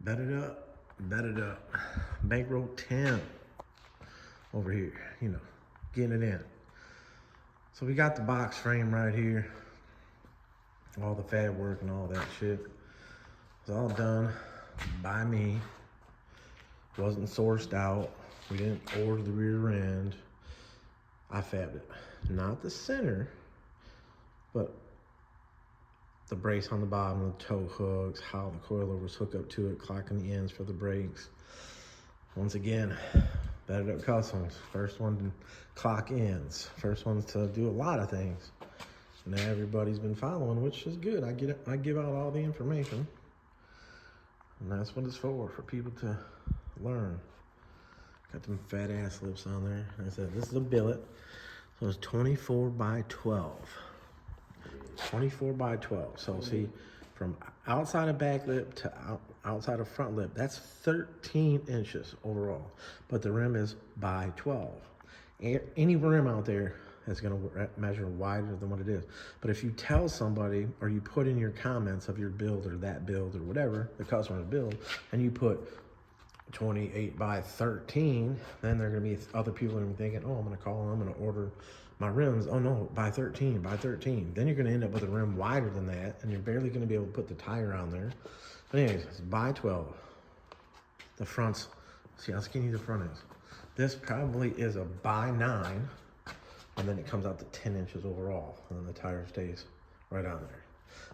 bedded up. Bankroll 10 over here, you know, getting it in. So we got the box frame right here. All the fab work and all that shit. It's all done by me. Wasn't sourced out. We didn't order the rear end. I fabbed it. Not the center, but the brace on the bottom, the toe hooks, how the coilovers hook up to it, clocking the ends for the brakes. Once again, Bedded Up Kustoms. First one to clock ends. First ones to do a lot of things. And everybody's been following, which is good. I give out all the information. And that's what it's for people to learn. Got them fat ass lips on there. Like I said, this is a billet. So it's 24 by 12. 24 by 12. So see, from outside of back lip to outside of front lip, that's 13 inches overall. But the rim is by 12. Any rim out there is going to measure wider than what it is. But if you tell somebody, or you put in your comments of your build or that build or whatever, the customer's build, and you put 28 by 13, then they're going to be, other people are going to be thinking, oh, I'm going to call them, I'm going to order my rims. Oh no, by 13, by 13. Then you're going to end up with a rim wider than that, and you're barely going to be able to put the tire on there. But anyways, it's by 12. The front's, see how skinny the front is. This probably is a by 9, and then it comes out to 10 inches overall, and then the tire stays right on there.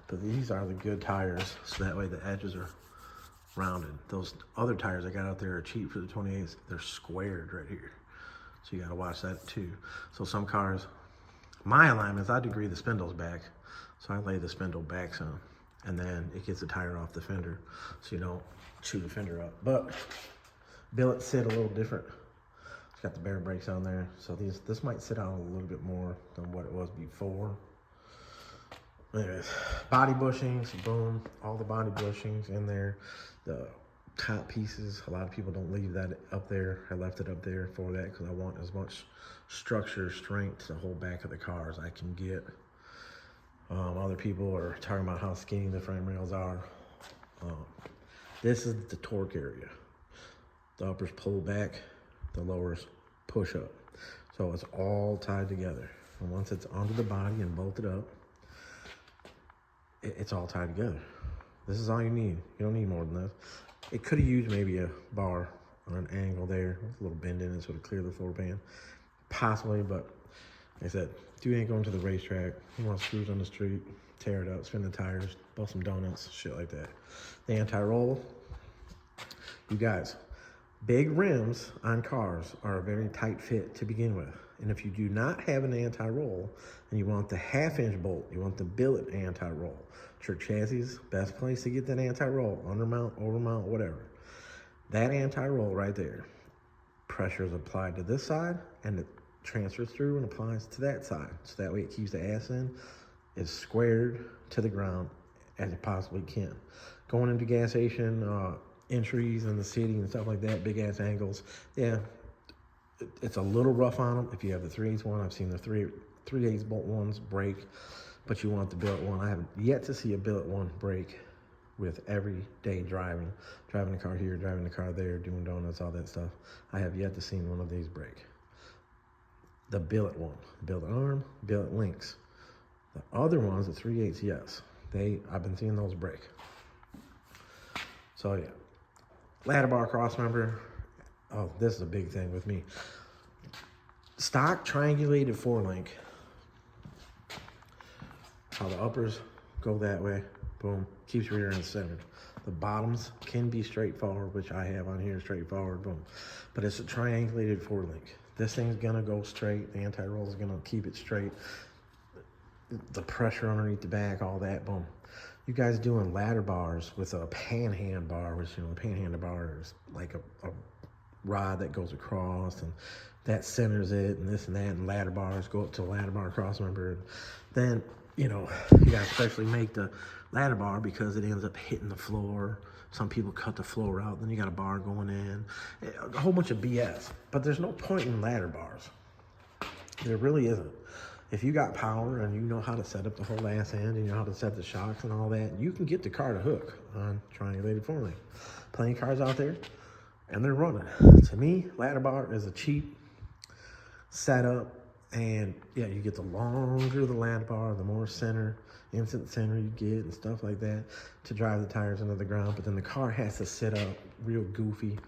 But these are the good tires, so that way the edges are rounded. Those other tires I got out there are cheap for the 28s. They're squared right here. So you gotta watch that too. So some cars, my alignments, I degree the spindles back. So I lay the spindle back some, and then it gets the tire off the fender so you don't chew the fender up. But billets sit a little different. It's got the bare brakes on there. So this might sit out a little bit more than what it was before. Anyways, body bushings, boom, all the body bushings in there. The top pieces, a lot of people don't leave that up there. I left it up there for that because I want as much structure, strength to the whole back of the car as I can get. Other people are talking about how skinny the frame rails are. This is the torque area. The uppers pull back, the lowers push up. So it's all tied together. And once it's onto the body and bolted up, it's all tied together. This is all you need. You don't need more than this. It could have used maybe a bar on an angle there with a little bend in it so to clear the floor pan. Possibly, but like I said, dude ain't going to the racetrack. He wants screws on the street, tear it up, spin the tires, bust some donuts, shit like that. The anti-roll, you guys, big rims on cars are a very tight fit to begin with. And if you do not have an anti-roll and you want the 1/2-inch bolt, you want the billet anti-roll, your chassis, best place to get that anti-roll, undermount, overmount, whatever. That anti-roll right there, pressure is applied to this side and it transfers through and applies to that side. So that way it keeps the ass in, is squared to the ground as it possibly can. Going into gas station, entries in the city and stuff like that, big ass angles, yeah, it's a little rough on them. If you have the 3/8 one, I've seen the 3/8 bolt ones break, but you want the billet one. I haven't yet to see a billet one break with everyday driving the car here, driving the car there, doing donuts, all that stuff. I have yet to see one of these break. The billet one, billet arm, billet links. The other ones, the 3/8, yes, I've been seeing those break. So yeah, ladder bar cross member. Oh, this is a big thing with me. Stock triangulated 4-link. How the uppers go that way, boom, keeps rear end centered. The bottoms can be straightforward, which I have on here, straightforward, boom. But it's a triangulated 4-link. This thing's gonna go straight. The anti-roll is gonna keep it straight. The pressure underneath the back, all that, boom. You guys doing ladder bars with a panhand bar, which, you know, a panhand bar is like a rod that goes across and that centers it and this and that, and ladder bars go up to a ladder bar cross member. Then, you know, you gotta especially make the ladder bar because it ends up hitting the floor. Some people cut the floor out, then you got a bar going in, a whole bunch of BS. But there's no point in ladder bars. There really isn't. if you got power and you know how to set up the whole ass end, and you know how to set the shocks and all that, you can get the car to hook on triangulated 4-link. Plenty of cars out there, and they're running. To me, ladder bar is a cheap setup, and yeah, you get the longer the ladder bar, the more instant center you get and stuff like that to drive the tires into the ground. But then the car has to sit up real goofy.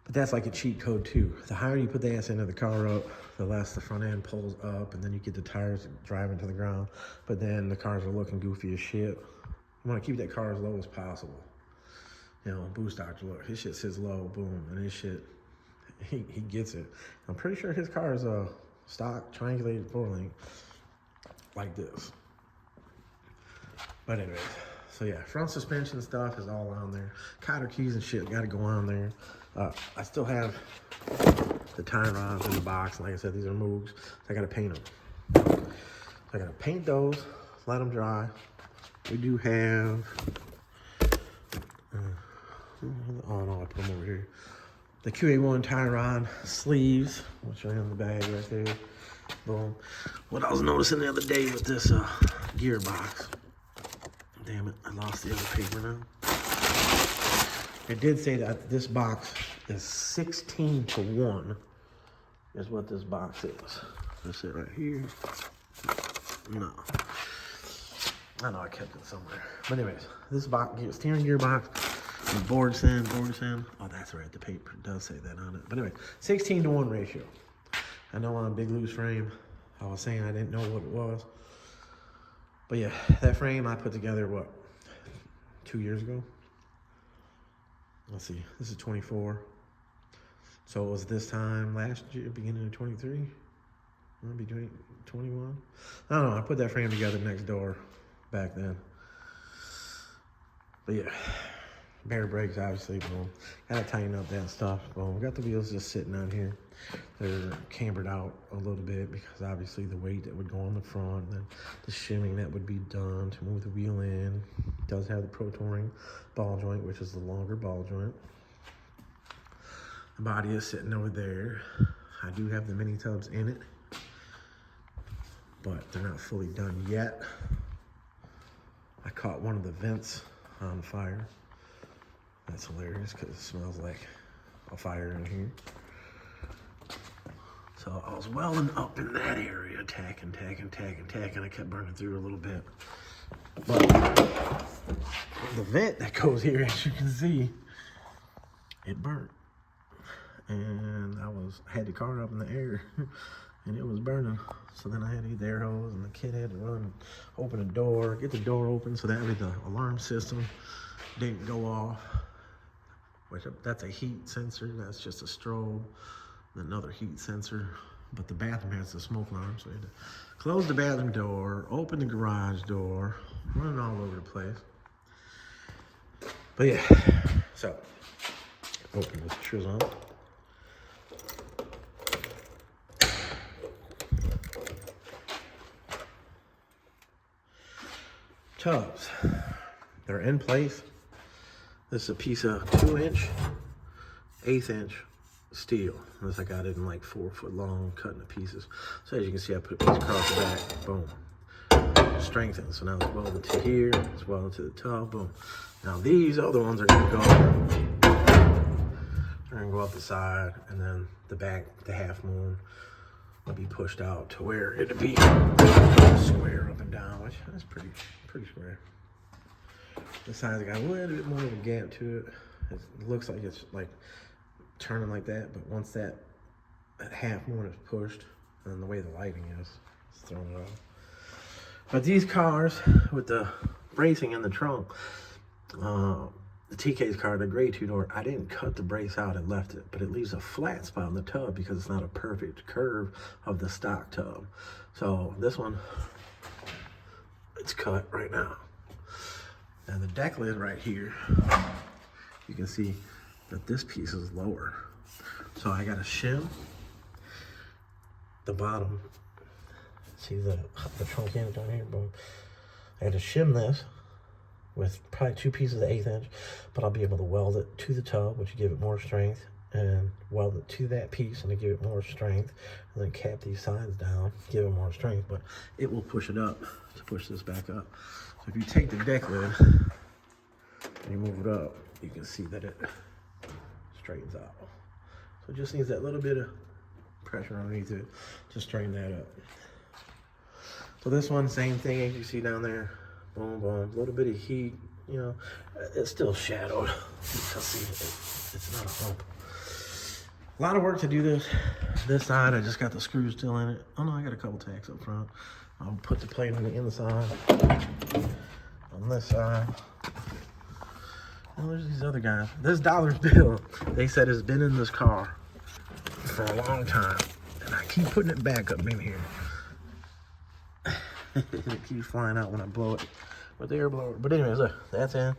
But that's like a cheat code too. The higher you put the ass into the car up, the less the front end pulls up, and then you get the tires driving to the ground. But then the cars are looking goofy as shit. You want to keep that car as low as possible. You know, boost doctor, look, his shit sits low, boom, and his shit, he gets it. I'm pretty sure his car is a stock triangulated 4-link like this. But anyways, so yeah, front suspension stuff is all on there. Cotter keys and shit got to go on there. I still have the tie rods in the box. Like I said, these are Moogs. I got to paint them. So I got to paint those, let them dry. We do have, oh no, I put them over here. The QA1 tie rod sleeves, which are in the bag right there. Boom. What I was noticing the other day with this gearbox, damn it, I lost the other paper now. It did say that this box is 16:1 is what this box is. That's it right here. No. I know I kept it somewhere. But anyways, this box, steering gearbox, the board sand. Oh, that's right, the paper does say that on it. But anyway, 16:1 ratio. I know on a big loose frame, I was saying I didn't know what it was. But yeah, that frame I put together, what, 2 years ago? Let's see, this is 24. So it was this time last year, beginning of 23? Maybe 21? I don't know, I put that frame together next door back then. But yeah, bare brakes, obviously, boom. Gotta tighten up that stuff, boom. Got the wheels just sitting out here. They're cambered out a little bit because obviously the weight that would go on the front, and then the shimming that would be done to move the wheel in. It does have the Pro Touring ball joint, which is the longer ball joint. The body is sitting over there. I do have the mini tubs in it, but they're not fully done yet. I caught one of the vents on fire. That's hilarious because it smells like a fire in here. So I was welding up in that area, tacking. I kept burning through a little bit. But the vent that goes here, as you can see, it burnt. And I had the car up in the air and it was burning. So then I had to get the air hose, and the kid had to run, open the door, get the door open so that way the alarm system didn't go off. Which, that's a heat sensor, that's just a strobe. Another heat sensor, but the bathroom has the smoke alarm, so I had to close the bathroom door, open the garage door, running all over the place. But yeah, so open this trizzle. Tubs, they're in place. This is a piece of 2-inch, 1/8-inch steel. This I got it in like 4 foot long, cutting to pieces. So as you can see, I put a piece across the back, boom. Strengthened. So now it's welded to here, it's welded to the tub, boom. Now these other ones are gonna go up the side, and then the back, the half moon, will be pushed out to where it'll be square up and down, which is pretty square. The side's got a little bit more of a gap to it. It looks like it's like turning like that, but once that half moon is pushed, and the way the lighting is, it's throwing it off. But these cars with the bracing in the trunk, the TK's car, the gray 2-door, I didn't cut the brace out and left it, but it leaves a flat spot in the tub because it's not a perfect curve of the stock tub. So this one, it's cut right now. And the deck lid right here, you can see that this piece is lower. So I gotta shim the bottom. See the trunk end down here, boom. I had to shim this with probably 2 pieces of 1/8 inch, but I'll be able to weld it to the tub, which will give it more strength. and weld it to that piece and to give it more strength, and then cap these sides down, give it more strength, but it will push it up to push this back up. So if you take the deck lid and you move it up, you can see that it straightens out. So it just needs that little bit of pressure underneath it to straighten that up. So this one, same thing as you see down there. Boom, boom, a little bit of heat, you know, it's still shadowed. See, it's not a hump. A lot of work to do this side. I just got the screws still in it. Oh no, I got a couple tacks up front. I'll put the plate on the inside. On this side. And there's these other guys. This dollar's bill, they said, has been in this car for a long time. And I keep putting it back up in here. It keeps flying out when I blow it with the air blower. But anyways, look, that's in. A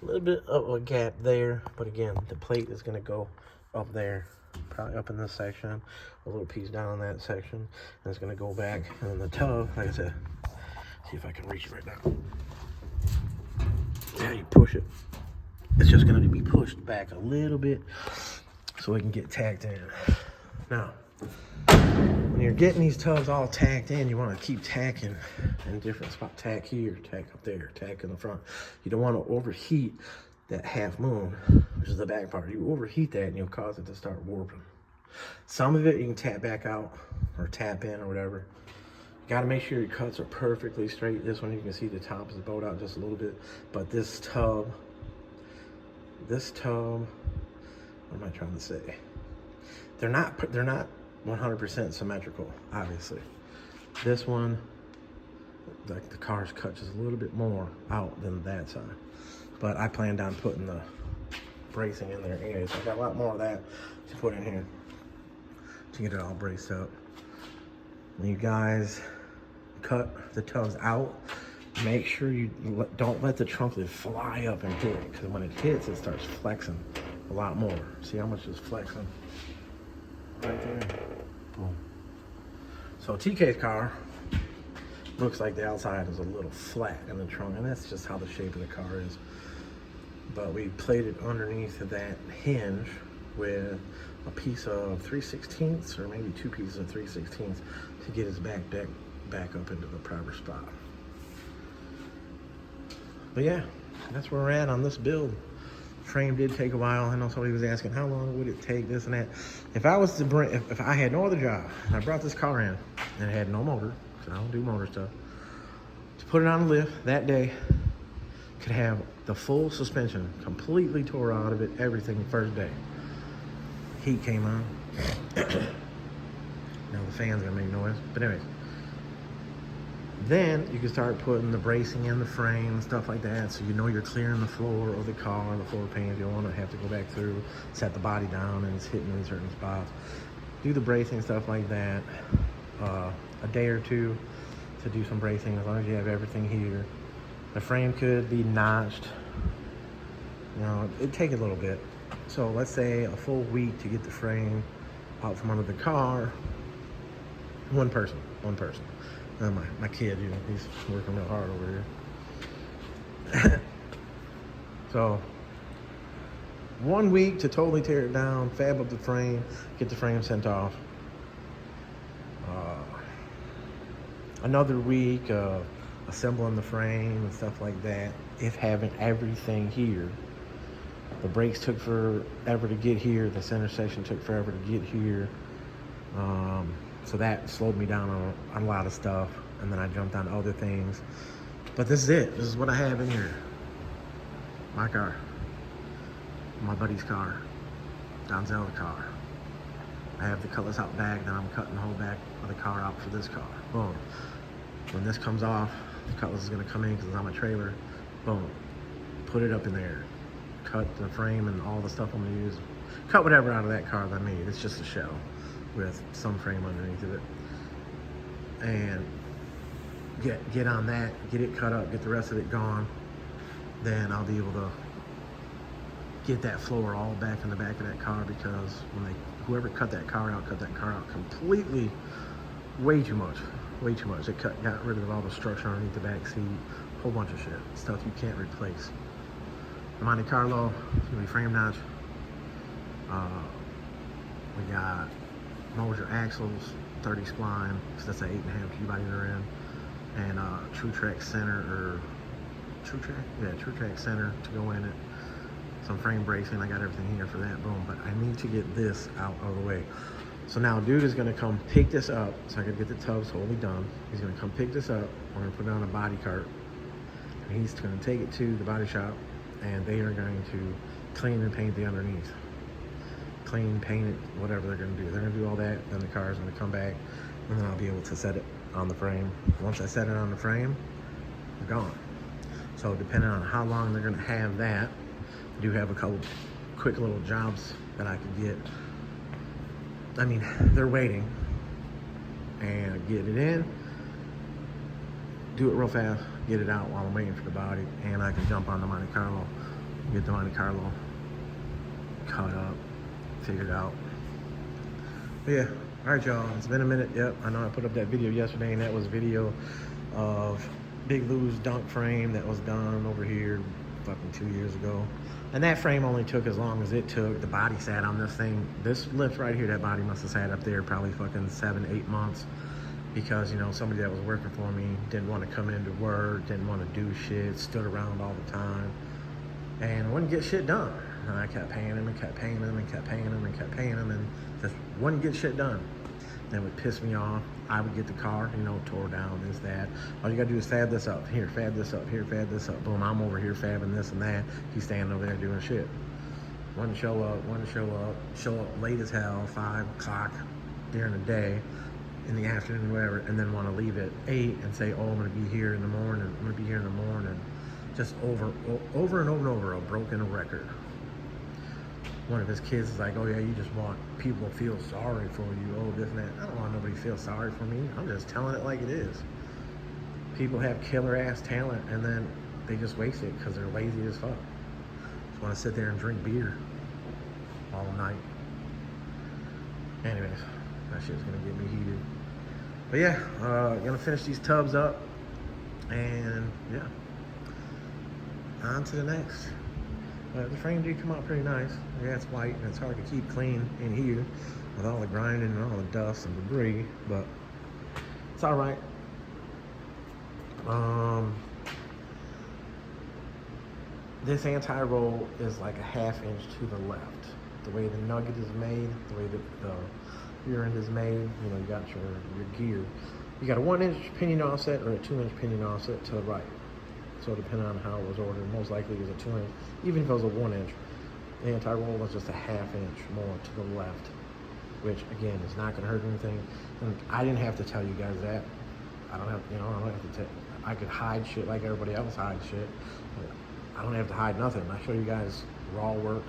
little bit of a gap there. But again, the plate is going to go up there. Probably up in this section. A little piece down in that section. And it's going to go back. And then the tub, like I said, see if I can reach it right now. Now you push it. It's just going to be pushed back a little bit so it can get tacked in. Now, when you're getting these tubs all tacked in, you want to keep tacking in different spots. Tack here, tack up there, tack in the front. You don't want to overheat that half moon, which is the back part. You overheat that and you'll cause it to start warping. Some of it you can tap back out or tap in or whatever. You got to make sure your cuts are perfectly straight. This one you can see the top is bowed out just a little bit, but this tub, what am I trying to say? They're not 100% symmetrical, obviously. This one, like the car's cut just a little bit more out than that side. But I planned on putting the bracing in there anyway, so I got a lot more of that to put in here to get it all braced up. When you guys cut the tubs out, make sure you don't let the trunk lid fly up and hit it, because when it hits, it starts flexing a lot more. See how much it's flexing? Right there. Boom. So TK's car looks like the outside is a little flat in the trunk, and that's just how the shape of the car is. But we plated underneath of that hinge with a piece of 3/16 or maybe two pieces of 3/16 to get his back deck back up into the proper spot. But yeah, that's where we're at on this build. Frame did take a while. I know somebody was asking how long would it take, this and that. If I was to bring, if I had no other job and I brought this car in and it had no motor, because I don't do motor stuff, to put it on the lift that day, could have the full suspension completely tore out of it, everything first day. Heat came on. Now the fan's gonna make noise, but anyways. Then you can start putting the bracing in the frame and stuff like that, so you know you're clearing the floor of the car, the floor pan. You don't want to have to go back through, set the body down, and it's hitting in certain spots. Do the bracing, stuff like that. A day or two to do some bracing, as long as you have everything here. The frame could be notched. You know, it'd take a little bit. So let's say a full week to get the frame out from under the car. One person. My kid, you know, he's working real hard over here. So 1 week to totally tear it down, fab up the frame, get the frame sent off. Another week of assembling the frame and stuff like that. If having everything here, the brakes took forever to get here. The center section took forever to get here. So that slowed me down on a lot of stuff, and then I jumped on other things. But this is it. This is what I have in here. My car. My buddy's car. Donzel's car. I have the cutlass out back, then I'm cutting the whole back of the car out for this car. Boom. When this comes off, the cutlass is gonna come in because it's on my trailer. Boom. Put it up in there. Cut the frame and all the stuff I'm gonna use. Cut whatever out of that car that I made. It's just a shell with some frame underneath of it. And get on that, get it cut up, get the rest of it gone. Then I'll be able to get that floor all back in the back of that car, because when whoever cut that car out completely, way too much. It got rid of all the structure underneath the back seat, whole bunch of shit, stuff you can't replace. The Monte Carlo, it's gonna be frame notch. We got motor axles, 30 spline, because that's an 8.5 key body they're in, and True Track center, or True Track? Yeah, True Track center to go in it. Some frame bracing, I got everything here for that, boom. But I need to get this out of the way. So now dude is gonna come pick this up, so I can get the tubs totally done. He's gonna come pick this up, we're gonna put it on a body cart, and he's gonna take it to the body shop, and they are going to clean and paint the underneath. Clean, paint it, whatever they're gonna do. They're gonna do all that, then the car is gonna come back, and then I'll be able to set it on the frame. Once I set it on the frame, I'm gone. So depending on how long they're gonna have that, I do have a couple quick little jobs that I could get. I mean, they're waiting, and get it in, do it real fast, get it out while I'm waiting for the body, and I can jump on the Monte Carlo, get the Monte Carlo cut up, figured out. But yeah, all right, y'all, it's been a minute. Yep, I know I put up that video yesterday, and that was a video of Big Lou's dunk frame that was done over here fucking 2 years ago. And that frame only took as long as it took. The body sat on this thing. This lift right here, that body must have sat up there probably fucking 7-8 months, because, you know, somebody that was working for me didn't want to come into work, didn't want to do shit, stood around all the time, and wouldn't get shit done. And I kept paying him and kept paying him and kept paying him and kept paying him, and just wouldn't get shit done. That would piss me off. I would get the car, you know, tore down, this, that. All you gotta do is fab this up. Here, fab this up. Here, fab this up. Boom, I'm over here fabbing this and that. He's standing over there doing shit. One show up late as hell, 5 o'clock during the day, in the afternoon, whatever, and then want to leave at 8 and say, oh, I'm gonna be here in the morning. I'm gonna be here in the morning. Just over and over and over, a broken record. One of his kids is like, oh yeah, you just want people to feel sorry for you, oh this and that. I don't want nobody to feel sorry for me. I'm just telling it like it is. People have killer ass talent, and then they just waste it because they're lazy as fuck. Just want to sit there and drink beer all night. Anyways, that shit's gonna get me heated. But yeah, gonna finish these tubs up, and yeah, on to the next. The frame did come out pretty nice. Yeah, it's white, and it's hard to keep clean in here with all the grinding and all the dust and debris, but it's all right. This anti-roll is like a 1/2 inch to the left. The way the nugget is made, the way the rear end is made, you know, you got your gear. You got a 1 inch pinion offset or a 2 inch pinion offset to the right. So depending on how it was ordered, most likely it was a 2 inch. Even if it was a 1 inch, the anti-roll was just a 1/2 inch more to the left, which again is not going to hurt anything. And I didn't have to tell you guys that. I don't have, you know, I don't have to tell. I could hide shit like everybody else hides shit. But I don't have to hide nothing. I show you guys raw work,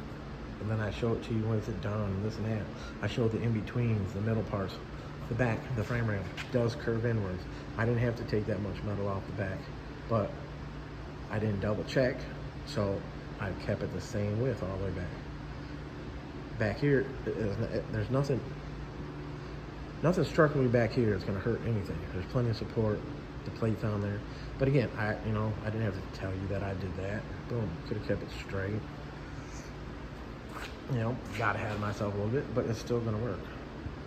and then I show it to you when it's done, and this and that. I show the in-betweens, the middle parts. The back, the frame rail does curve inwards. I didn't have to take that much metal off the back, but I didn't double check, so I kept it the same width all the way back. Back here, there's nothing structurally back here that's gonna hurt anything. There's plenty of support, the plate's on there. But again, I didn't have to tell you that I did that. Boom, could have kept it straight. You know, got ahead of myself a little bit, but it's still gonna work.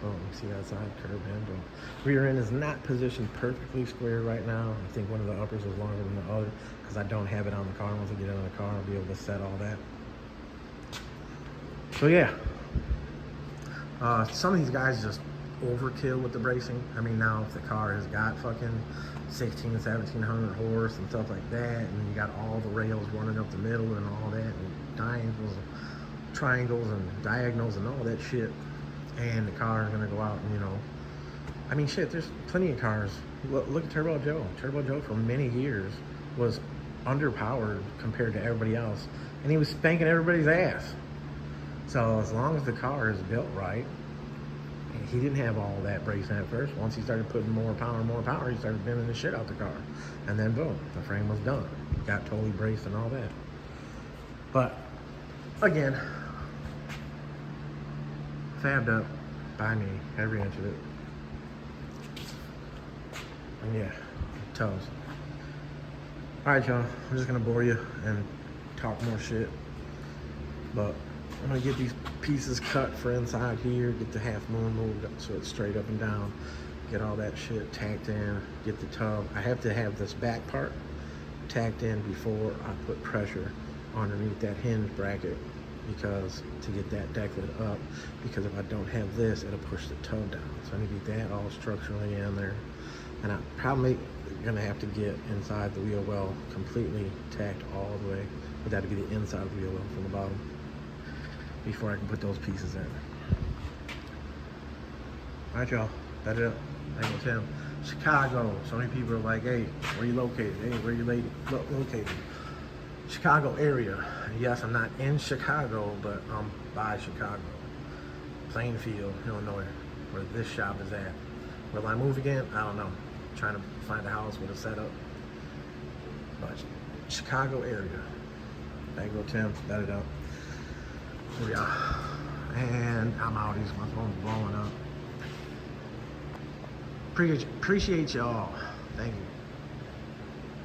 Boom, see that side curve end. Boom. Rear end is not positioned perfectly square right now. I think one of the uppers is longer than the other because I don't have it on the car. Once I get it on the car, I'll be able to set all that. So yeah, some of these guys just overkill with the bracing. I mean, now if the car has got fucking 1700 horse and stuff like that, and you got all the rails running up the middle and all that, and triangles and diagonals and all that shit, and the car is gonna go out and, you know, I mean, shit, there's plenty of cars. Look at Turbo Joe. Turbo Joe for many years was underpowered compared to everybody else, and he was spanking everybody's ass. So as long as the car is built right, he didn't have all that bracing at first. Once he started putting more power, he started bending the shit out the car. And then boom, the frame was done. Got totally braced and all that. But again, fabbed up by me, every inch of it. And yeah, toes. All right, y'all, I'm just gonna bore you and talk more shit. But I'm gonna get these pieces cut for inside here, get the half moon moved up so it's straight up and down, get all that shit tacked in, get the tub. I have to have this back part tacked in before I put pressure underneath that hinge bracket, because to get that deck lid up, because if I don't have this, it'll push the tub down. So I need to get that all structurally in there. And I'm probably gonna have to get inside the wheel well completely tacked all the way, but that'll be the inside of the wheel well from the bottom, before I can put those pieces in. All right, y'all, that it up. I ain't gonna tell. Chicago. So many people are like, hey, where you located? Hey, where you located? Chicago area. Yes, I'm not in Chicago, but I'm by Chicago. Plainfield, Illinois, where this shop is at. Will I move again? I don't know. I'm trying to find a house with a setup. But Chicago area. BANKROLL Tim, that it up. Here we are. And I'm out. My phone's blowing up. Appreciate y'all. Thank you.